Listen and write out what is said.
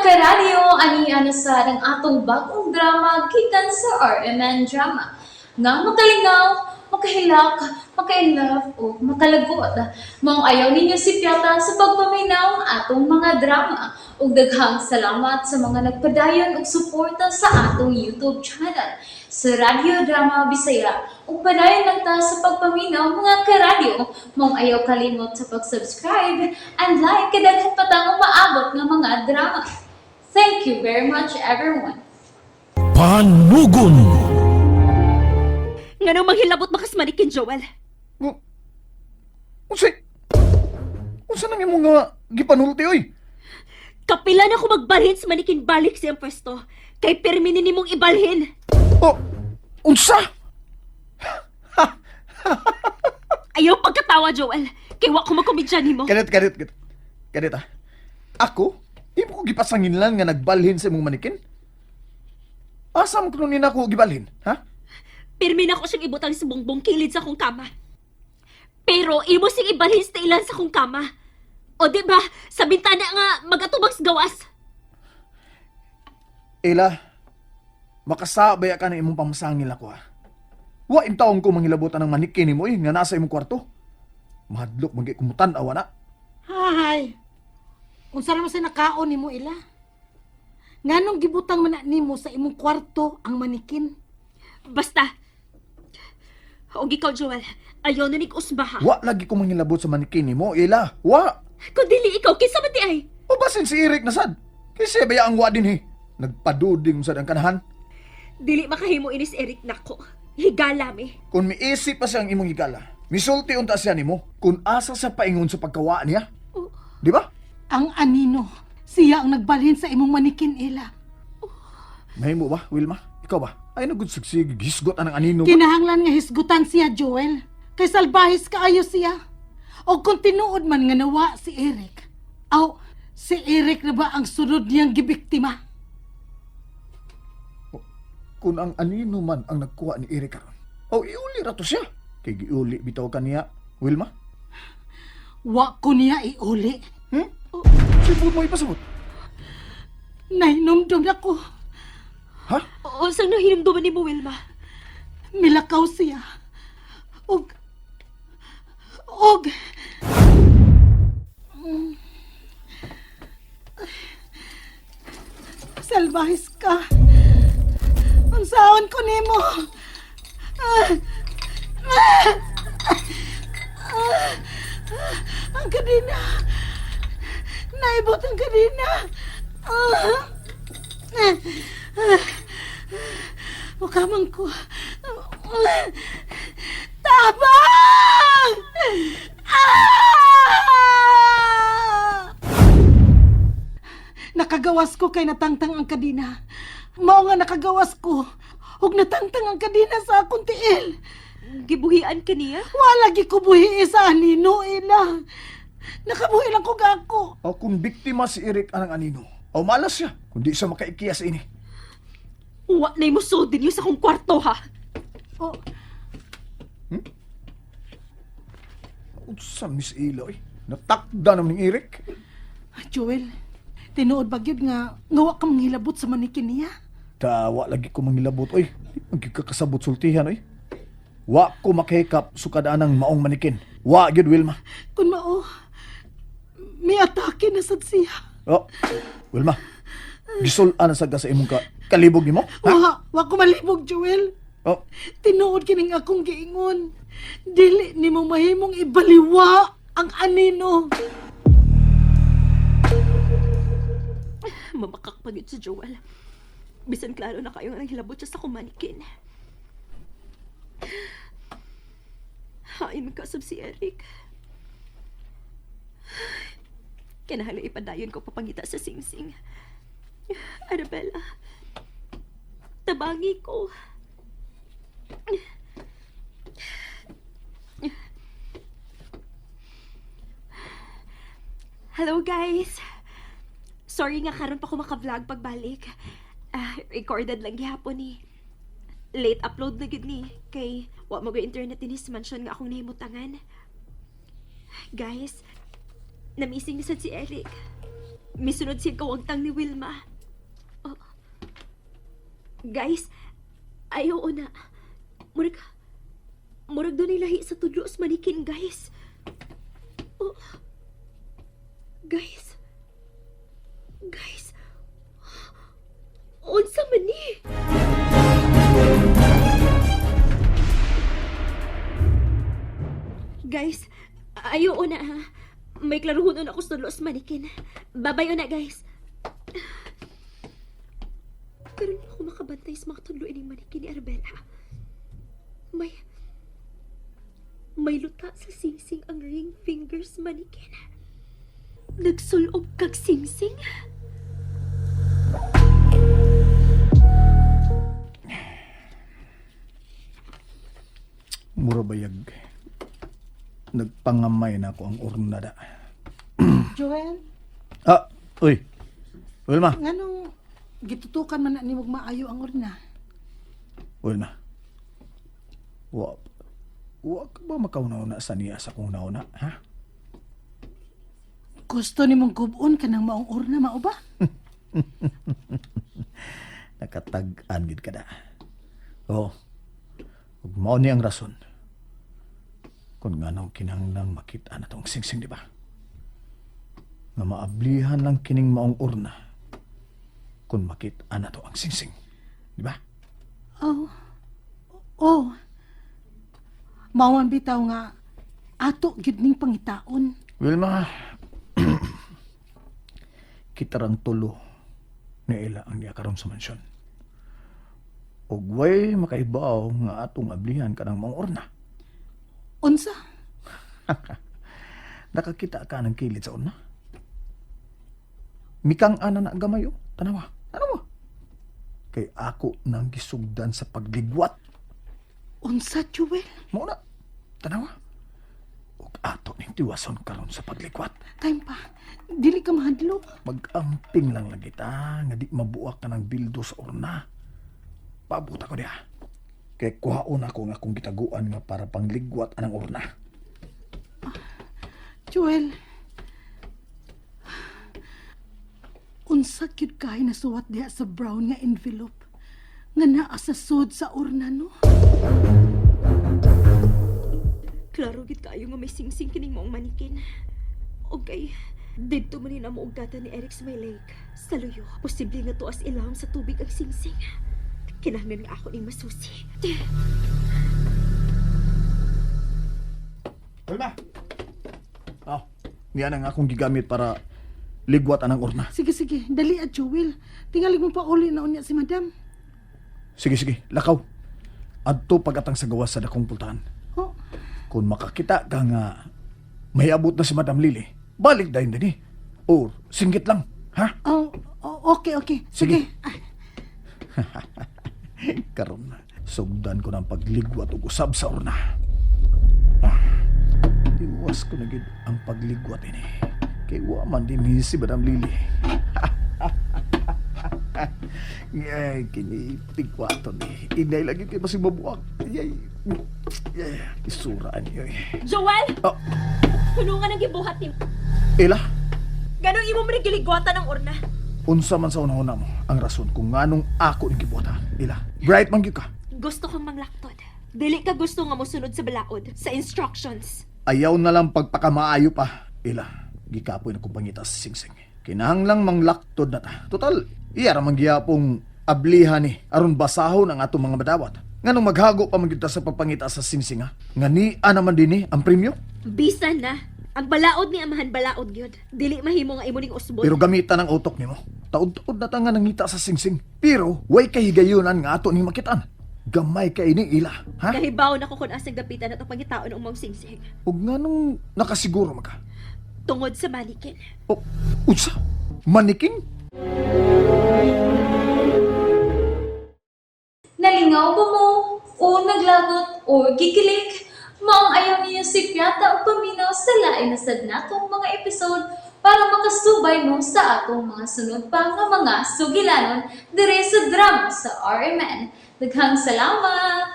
karadyo, aniya na sa ng atong bagong drama gikan sa RMN Drama. Nga makalingaw, makahilak, makailove, o makalagot. Maong ayaw ninyo si Piata sa pagpaminaw ang atong mga drama. Ug daghang salamat sa mga nagpadayon ug suporta sa atong YouTube channel sa Radyo Drama Bisaya. Ug padayon lang ta sa pagpaminaw mga karadyo. Maong ayaw kalimot sa pag-subscribe and like kadaghan pa tang maabot nga mga drama. Thank you very much everyone. Panugon! Nga nang manghilabot makas manikin, Joel. Unsa nang imong nga gipanulti oy? Kapila na ako magbalhin sa manikin balik siyang pwesto. Kay perminin nimong ibalhin. Oh, unsa? Ayaw pagkatawa, Joel. Kay wa ko makomedya nimo. Kadit ah. Ako? Di mo ko gipasangin lang nga nagbalhin sa imong manikin? Asa mo kunin ako gibalhin, ha? Permin ako siyang ibutang sa bongbong kilid sa akong kama. Pero imo sing ibalhin sa ilan sa akong kama. O di ba, sa bintana nga magatubag sa gawas. Ela, makasabay ka na imong pamasangil ako ha. Wa in taong ko mangilabutan ng manikin ni mo nga nasa imong kwarto. Mahadlok magi kumutan awa na. Hay. Unsa naman sa nakaon nimo ila? Nganong gibutang man na nimo sa imong kwarto ang manikin? Basta. O ikaw, Joel, ayaw na nig usbaha. Wa lagi ko mangilabot sa manikin ni mo, Ela. Wa. Kung dili ikaw, kinsa man di ay? O basin si Eric na sad. Kasi baya ang wa din he. Nagpaduding sad ang kanahan. Dili makahimo inis Eric nako. Higala mi. Kung miisip pa siya ang imong higala, misulti unta siya nimo kung asa sa paingon sa pagkawa niya. Di ba? Ang anino, siya ang nagbalhin sa imong manikin ila. Mahimo ba, Wilma? Ikaw ba? Ay nagudsigsig, hisgot anang anino ba? Kinahanglan nga hisgutan siya, Joel. Kay salbahis kaayo siya. O kung tinuod man nga nawa si Eric. Aw, si Eric na ba ang sunod niyang gibiktima? Kung ang anino man ang nagkuha ni Eric karon. O iuli ra to siya. Kay giuli bitaw kaniya, Wilma? Wa ko niya iuli. Sibod mo ipasabot. Nahinumdum ako. Ha? O sang nahinumduman ni mo, Wilma? Milakaw siya. Og salbahis ka. Unsaon ko nimo? Ang kadina. Naibot ang kadina. Mukamang ko. Tabang! Nakagawas ko kay natangtang ang kadina. Mao nga nakagawas ko. Ug natangtang ang kadina sa akong tiil. Gibuhian ka niya? Wala gi ko buhi sa anino ila. Nakabuhi lang ko gako. O kung biktima si Eric anang anino. O malas siya kung di siya makaikiya sa ini. Wa na mo sudin niyo sa akong kwarto, ha? Oh, Unsa Miss Eloy? Natakda naman ni Eric. Joel, tinuod ba gyud nga ngawa ka manghilabot sa manikin niya? Tawa lagi ko mangilabot oy. Magkakasabot sultihan oy. Wa ko makahikap sukadaan ng maong manikin. Wa gyud Wilma. Kun mao, may atake na sad siya. Oh, Wilma. Gisol-an sa sa imong kalibog nimo? Ha? Wa ko malibog, Joel. Oh, Tinuod kining akong giingon. Dili nimo mahimong ibaliwa ang anino. Mamakak pa yun si Joel. Bisan klaro na kayo nga nanghilabot siya sa kumanikin. Hain magkasab si Eric. Kinahalo ipadayon ko papangita sa singsing. Arabella, tabangi ko. Hello guys! Sorry nga karon pa ko maka-vlog pagbalik. Recorded lang gihapon ni. Late upload na gud ni. Kay wa mag-internet din sa mansion nga akong nahimutangan. Guys, na-missing ni sad si Eric. misunod siyang kawagtang ni Wilma. Oh. Guys, ayaw na. Murag doon lahi sa tudlo sa manikin, guys. Oh. Guys. Unsa man ni? Guys, ayaw na ha. May klaruhon ako sa tudlo sa manikin. Babay na, guys. Karon ako makabantay sa mga tudlo ining manikin ni Arbella. May luta sa singsing ang ring fingers manikin. Nagsulob kag singsing. Mura bayag. Nagpangamay na ako ang urnada. Joel, Uy. Wilma. nganong gitutukan man na ni maayo ang urna? Wilma. Wa ka ba makaunauna sa niya sa kong nauna, ha? Gusto ni mong kubon ka ng maong urna, mao ba? Nakatag-an gid ka da. Oo. Ug mao ni ang rason. Kung nga nang kinahanglang makita na tong singsing, di ba? Nga maablihan lang kining maong urna kung makita na to ang singsing. Di ba? Oh. Mauman bitaw nga ato gid ning pangitaon. Wilma, kita rang tulo nga ila ang niya karon sa mansyon. Ug way makaibaw nga atong ablihan kanang maong urna. Unsa? Nakakita ka ng kilid sa una? Mikang ana na gamayo. Tanawa. Kay ako nang gisugdan sa pagligwat. Unsa, Joel? Mao na. Tanawa. Ug ato ning tiwason karon sa pagligwat. Time pa. Dili ka mahadlok. Mag-amping lang lagi ta nga di mabuak ka ng bildo sa urna. Pabuta ko diha. Kay kuhaon ako nga akong gitaguan nga para pangligwat anang urna. Joel. Unsa gyud kay nasuwat diha sa brown nga envelope nga naa sa sud sa urna, no? Klaro gid kayo nga may singsing kining maong manikin. Okay, didto man ni na maugatan ni Eric sa may lake. Sa luyo, posible nga tuas ilawom sa tubig ang singsing. Kinahanglan nga ako ning masusi. Wilma! Niyan ang akong gigamit para ligwat anang urna. Sige, dali at Joel. Tingali mo pa uli na unya si madam. Sige, lakaw. Adto pagatang sa gawas sa dakong pultahan. Oh, Kung makakita ka nga may abot na si Madam Lily, balik dahin din or singgit lang, ha? okay. Sige. Karon, sugdan ko ng pagligwat ug usab sa urna. Iwas ko na gid ang pagligwat ini. Kay wa man din si Madam Lily. Yay, kini tigwaton ni. Inay lagi kay basig mabuak. Yay. Isuraan niyo eh. Joel! Oh, Hunungan ang gibuhat ni... Ela, Ganong imo man giligwatan ng urna? unsa man sa una mo ang rason kung nganong ako ni gibuta. Ela, bright man gyud ka. Gusto kang manglaktod. Dili ka gusto nga mosunod sa balaod, sa instructions. Ayaw na lang pagpakamaayo pa. Ela, gikapoy na kong pangita sa singsing. Kinahanglang manglaktod na ta. Total, iya ramang giyapong ablihan ni aron basahon ang atong mga badawat. Nganong maghago pa man kita sa pagpangita sa singsing, ha? Nga ni naman din ni ang premyo. Bisan na. Ang balaod ni amahan balaod gyud. Dili mahimo nga imo ning usbon. Pero gamitan ang utok nimo. Taod-taod na ta nga nangita sa singsing. Pero way kay higayunan nga ato ni makitaan. Gamay kay ni ila, ha? Kahibaw na ko kung asang gapitan at ang pangitaon ng umang singsing. Ug nganong nakasiguro maka? Tungod sa manikin. O, unsa? Maniking? Nalingaw ba mo? O naglagot? O gikilik? Maong ayaw niyo si Piata o paminaw sa lain na sad natong mga episode para makasubay mo sa atong mga sunod pa nga mga sugilanon dire sa drama sa RMN. Daghang salamat!